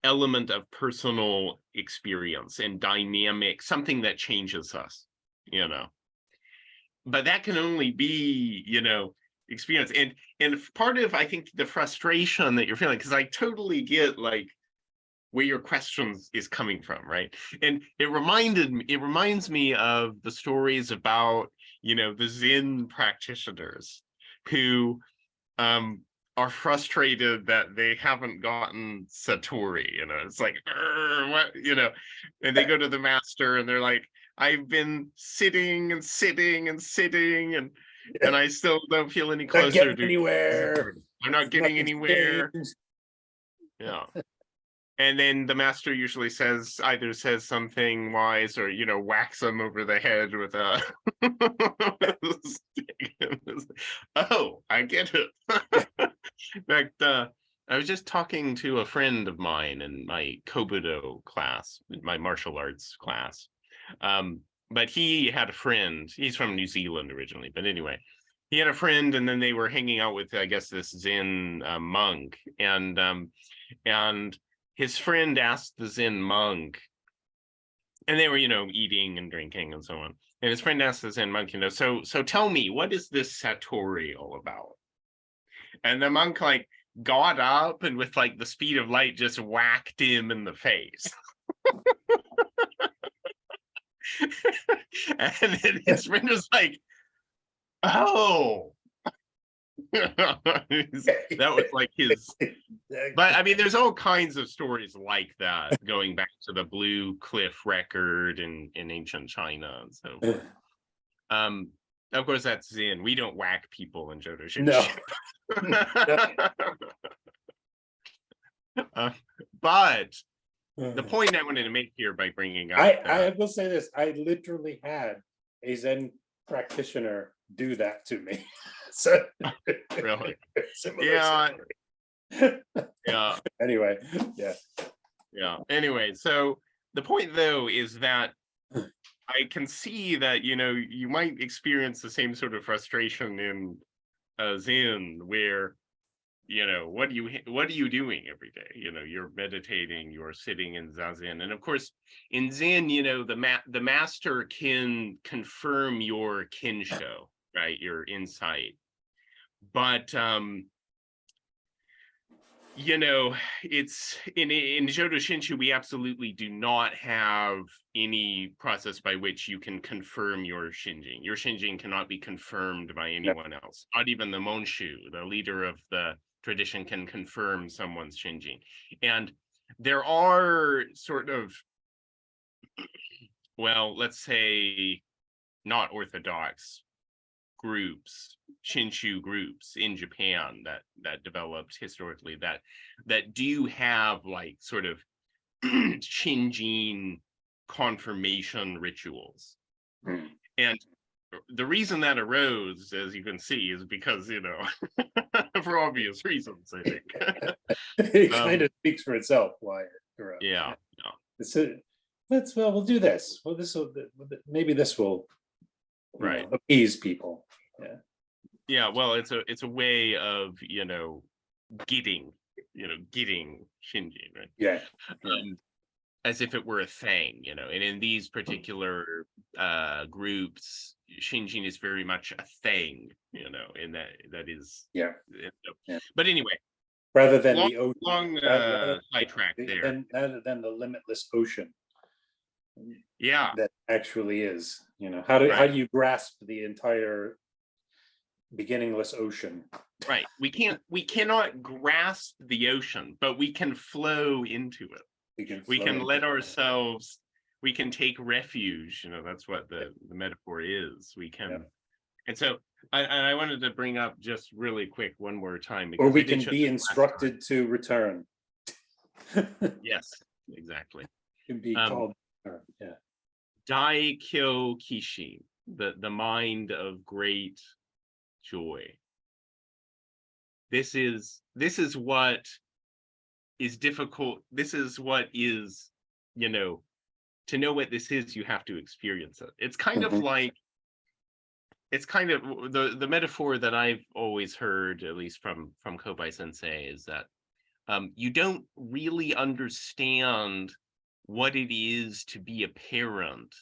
element of personal experience and dynamic, something that changes us, but that can only be, experience. And part of, I think, the frustration that you're feeling, because I totally get where your question is coming from, right? And it reminds me of the stories about, the Zen practitioners who are frustrated that they haven't gotten Satori. It's like, what, and they go to the master and they're like, I've been sitting and sitting and sitting, and I still don't feel any closer to anywhere. I'm not getting anywhere. Yeah. And then the master usually either says something wise, or whacks them over the head with a stick. Oh, I get it. In fact, I was just talking to a friend of mine in my Kobudo class, my martial arts class. But he had a friend. He's from New Zealand originally, but anyway, he had a friend, and then they were hanging out with, I guess, this Zen monk, and his friend asked the Zen monk, and they were, eating and drinking and so on. And his friend asked the Zen monk, so tell me, what is this Satori all about? And the monk got up and with the speed of light just whacked him in the face. And then his friend was like, oh. That was like his. But I mean, there's all kinds of stories like that, going back to the Blue Cliff record in ancient China and so forth. Of course, that's Zen. We don't whack people in Jodo Shinshin. No. But the point I wanted to make here by bringing up I will say this: I literally had a Zen practitioner do that to me. So really, yeah. Yeah. Anyway, yeah. Anyway, so the point though is that I can see that, you might experience the same sort of frustration in Zen, where, what are you doing every day? You're meditating, you're sitting in zazen, and of course, in Zen, the master can confirm your kinsho, right, your insight, but it's in Jodo Shinshu, we absolutely do not have any process by which you can confirm your Shinjin. Your Shinjin cannot be confirmed by anyone else. Not even the Monshu, the leader of the tradition, can confirm someone's Shinjin. And there are sort of, well, let's say not orthodox groups, Shinshu groups in Japan that developed historically that do have like sort of Shinjin confirmation rituals. And the reason that arose, as you can see, is because, for obvious reasons, I think. It kind of speaks for itself. Why? Yeah. We'll do this. Well, maybe this will right appease people. Yeah, well, it's a way of getting Shinjin, right? As if it were a thing, and in these particular groups, Shinjin is very much a thing, and that is But anyway, rather than the ocean, long sidetrack there, than the limitless ocean. Yeah, that actually is. How do you grasp the entire beginningless ocean? Right. We cannot grasp the ocean, but we can flow into it. We can let ourselves, we can take refuge. That's what the metaphor is. We can. And so I wanted to bring up just really quick one more time. Or we can be instructed to return. Yes, exactly. Can be called. Dai Kyo Kishin, the mind of great joy. This is what is difficult. This is what is, to know what this is, you have to experience it. It's kind of like, it's kind of the metaphor that I've always heard, at least from Kobai Sensei, is that you don't really understand what it is to be a parent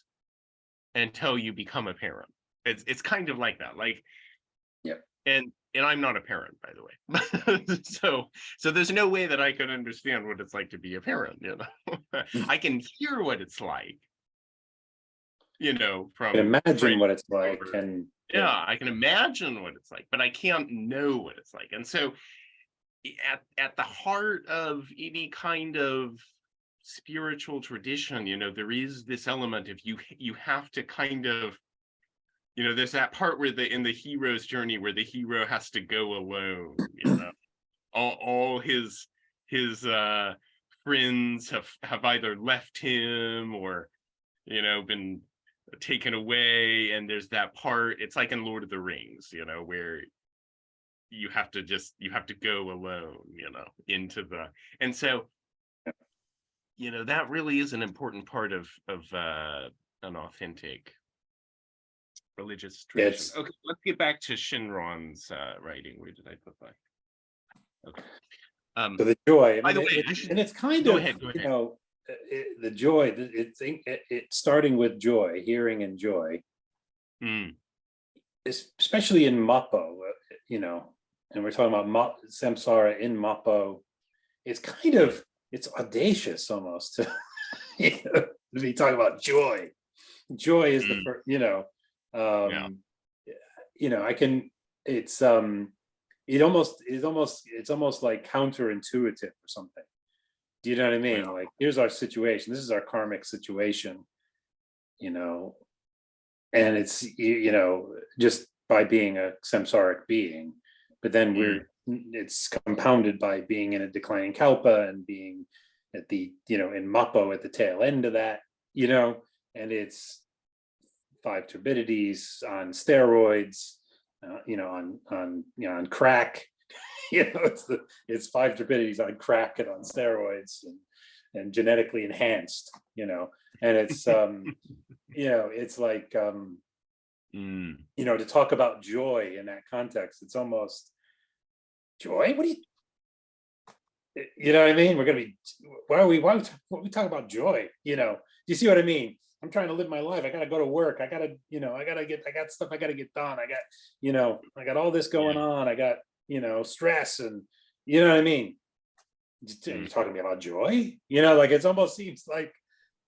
until you become a parent. It's kind of like that. Like, and I'm not a parent, by the way. so there's no way that I could understand what it's like to be a parent. I can hear what it's like. From I can imagine what it's like, and I can imagine what it's like, but I can't know what it's like. And so, at the heart of any kind of spiritual tradition, there is this element of you have to kind of, there's that part where in the hero's journey where the hero has to go alone. All his friends have either left him or been taken away, and there's that part, it's like in Lord of the Rings, where you have to go alone, into the, and so that really is an important part of an authentic religious tradition. Okay, let's get back to Shinron's writing. Where did I put that? Okay. So the joy. By the way, and it's kind go of ahead. The joy. It's starting with joy, hearing and joy, especially in Mappo. And we're talking about Samsara in Mappo. It's kind of, it's audacious almost to be talking about joy. joy is the Mm, first, yeah. I can, it's, it's almost like counterintuitive or something. Do you know what I Well, mean? Like, here's our situation. This is our karmic situation, you know, and it's, just by being a samsaric being, but then mm, it's compounded by being in a declining kalpa and being at the, in Mappo at the tail end of that, and it's five turbidities on steroids, on crack. It's five turbidities on crack and on steroids and genetically enhanced, and it's it's like mm. to talk about joy in that context, it's almost joy. What do you know what I mean? We're gonna be why are we talking about joy? Do you see what I mean? I'm trying to live my life. I gotta go to work. I gotta, I got stuff I gotta get done. I got all this going Yeah. on. I got, stress and you know what I mean? You're Mm. talking to me about joy? Like it almost seems like,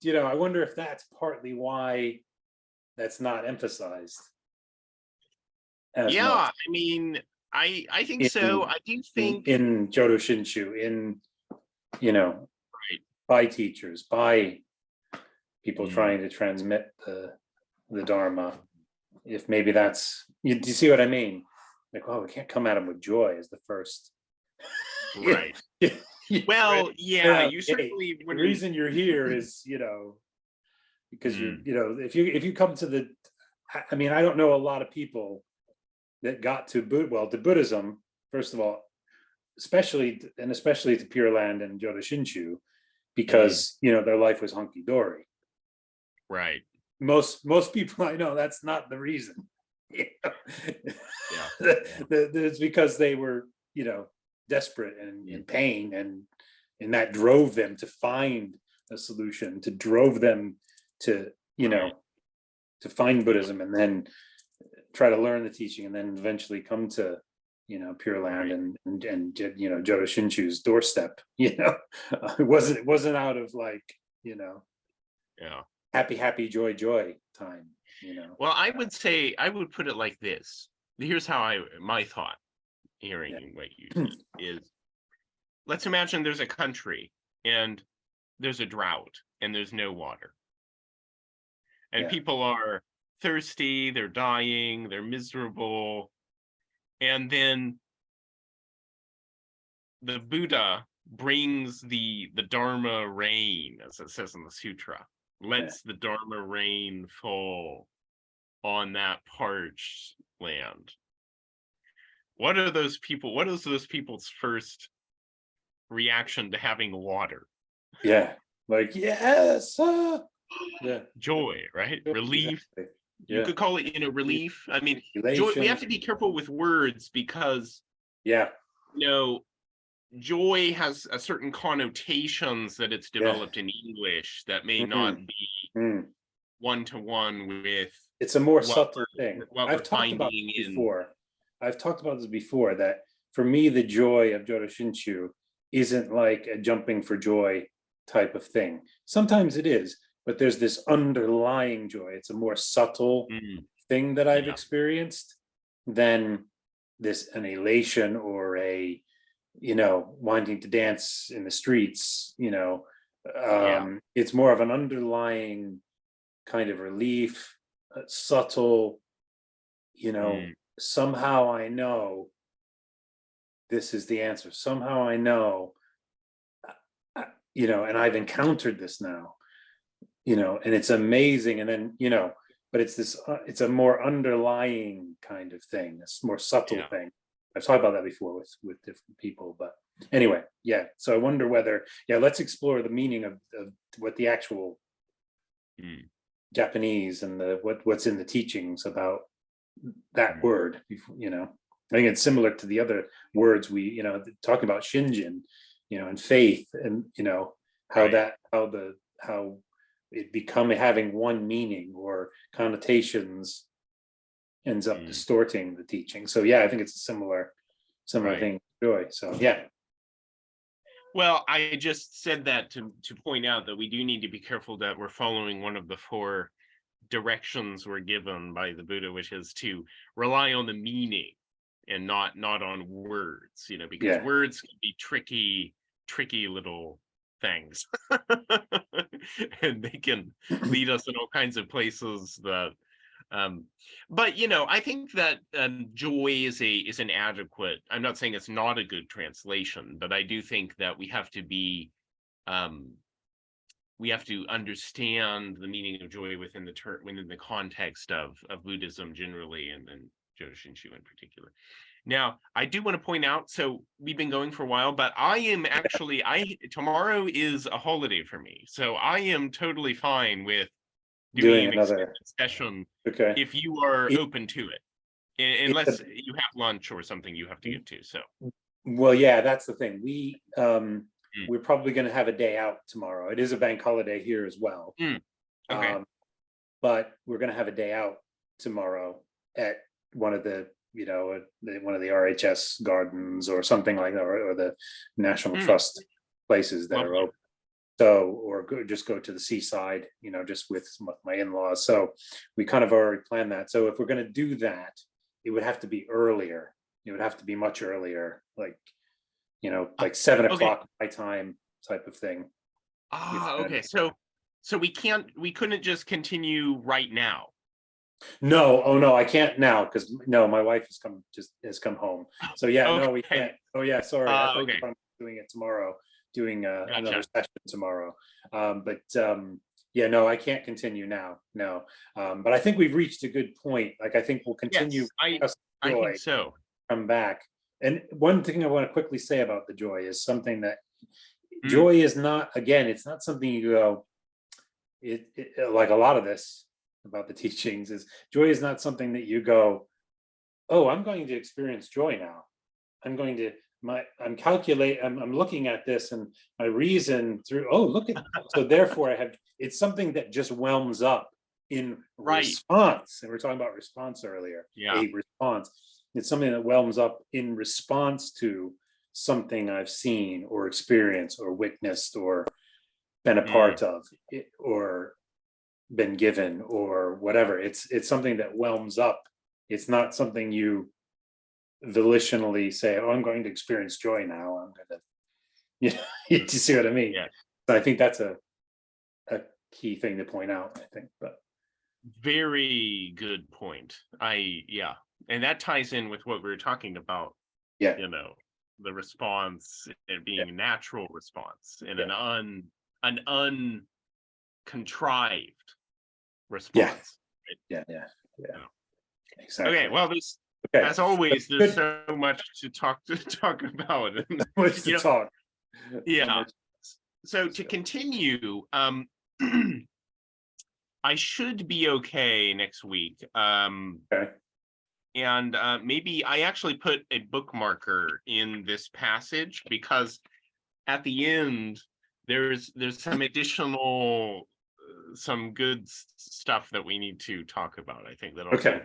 I wonder if that's partly why that's not emphasized as Yeah, much I mean, I think so. in I do in, think in Jodo Shinshu, you know, right. by teachers, by people Mm. trying to transmit the Dharma. If maybe that's do you see what I mean? Like, oh, we can't come at them with joy as the first. Right. Right Well, yeah, out you the gate. certainly The wouldn't. reason you're here is, because you're, Mm, if you come to the, I mean, I don't know a lot of people that got to to Buddhism, first of all, especially to Pure Land and Jodo Shinshu, mm, because their life was hunky dory. right. Most people I know, that's not the reason. Yeah. It's because they were, desperate and in Mm, pain, and that drove them to find a solution, to drove them to, right. to find Buddhism and then try to learn the teaching and then eventually come to, Pure Land Right. and Jodo Shinshu's doorstep. It wasn't out of like, Yeah. happy joy time. Well, I would say I would put it like this. Here's how my thought, Yeah. hearing what you said, is let's imagine there's a country and there's a drought and there's no water. And Yeah. people are thirsty, they're dying, they're miserable. And then the Buddha brings the Dharma rain, as it says in the sutra, Yeah. lets the Dharma rain fall on that parched land. What is those people's first reaction to having water? Yeah. Like, yes. Yeah. Joy, right? Relief. Exactly. You Yeah. could call it, relief. I mean, joy, we Elation. have to be careful with words because, Yeah. you know, joy has a certain connotations that it's Yeah. developed in English that may not Mhm. be Mm. one-to-one with It's a more what subtle thing. what we're I've talked about finding this in. before. That for me, the joy of Jodo Shinshu isn't like a jumping for joy type of thing. Sometimes it is, but there's this underlying joy. It's a more subtle Mm, thing that I've yeah, experienced than an elation or a, wanting to dance in the streets. yeah, It's more of an underlying kind of relief, subtle, mm, somehow I know this is the answer. Somehow I know, and I've encountered this now, and it's amazing. And then, but it's it's a more underlying kind of thing, this more subtle yeah. thing. I've talked about that before with different people, but anyway, yeah. So I wonder whether, yeah, let's explore the meaning of what the actual Mm, Japanese and what's in the teachings about that mm, word. I think it's similar to the other words we, talk about Shinjin, and faith, and how right. that how it become having one meaning or connotations ends up Mm, distorting the teaching. So yeah, I think it's a similar right. thing. Joy. So yeah. Well, I just said that to point out that we do need to be careful that we're following one of the four directions were given by the Buddha, which is to rely on the meaning and not on words, because words can be tricky little things. And they can lead us in all kinds of places that but I think that joy is an adequate, I'm not saying it's not a good translation, but I do think that we have to understand the meaning of joy within the context of Buddhism generally, and Jodo Shinshu in particular. Now, I do want to point out, so we've been going for a while, but I am actually, tomorrow is a holiday for me, so I am totally fine with doing another session if you are open to it, unless you have lunch or something you have to get to. So, well, yeah, that's the thing. We're probably going to have a day out tomorrow. It is a bank holiday here as well. Okay. But we're going to have a day out tomorrow at one of the one of the RHS gardens or something like that, or the National Trust places that are open. So, or just go to the seaside, just with my in-laws. So we kind of already planned that. So if we're going to do that, it would have to be earlier. It would have to be much earlier, like 7 o'clock my time type of thing. Okay. So we couldn't just continue right now. No, no, I can't now because my wife has come home. So no, we can't. Oh yeah, sorry. I thought you were doing it tomorrow, doing another session tomorrow. But no, I can't continue now. No, but I think we've reached a good point. Like I think we'll continue. Yes, I think so. Come back. And one thing I want to quickly say about the joy is something that joy is not. Again, it's not something you go. It like a lot of this about the teachings is joy is not something that you go, oh, I'm going to experience joy now. I'm looking at this and I reason through, oh, look at, so therefore it's something that just whelms up in response. And we're talking about response earlier. A response. It's something that whelms up in response to something I've seen or experienced or witnessed or been a part of or been given or whatever. It's something that whelms up. It's not something you volitionally say, oh, I'm going to experience joy now. I'm going to, you see what I mean? Yeah. So I think that's a key thing to point out, I think. But very good point. And that ties in with what we were talking about. Yeah. The response, it being a natural response and an uncontrived response. Yeah. Exactly. Okay, well, as always, there's so much to talk about. Much to talk. Yeah. So to continue, I should be okay next week. Okay. And maybe I actually put a bookmarker in this passage because at the end there's some additional some good stuff that we need to talk about. I think that also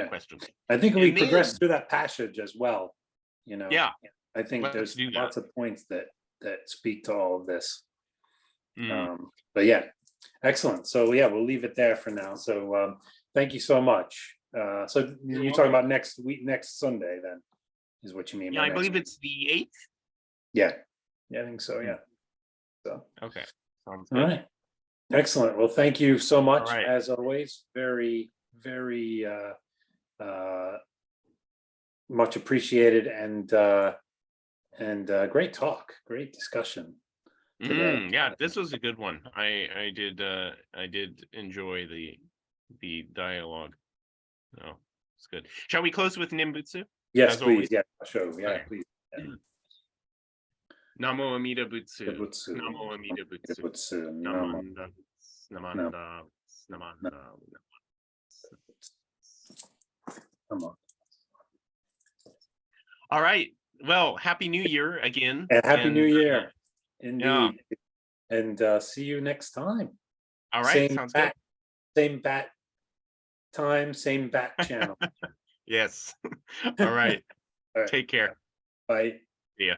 questions. I think we progressed through that passage as well. Yeah. I think there's lots of points that speak to all of this. But yeah, excellent. So yeah, we'll leave it there for now. So thank you so much. So you're talking about next Sunday then, is what you mean? Yeah, I believe it's the 8th. Yeah, I think so. Yeah. So okay. Sounds good. All right. Excellent. Well, thank you so much as always. Very, very much appreciated and great talk, great discussion today. Yeah, this was a good one. I did enjoy the dialogue. No, it's good. Shall we close with Nimbutsu? Yes, please. Always? Yeah, sure. Yeah, okay. Please. Yeah. Namo Amida Butsu. Namo Amida Butsu. Namanda. Namanda. Namanda. All right. Well, Happy New Year again. And Happy New Year. Indeed. Yeah. And see you next time. All right. Sounds good. Same bat time, same bat channel. Yes. All right. Take care. Bye. See ya.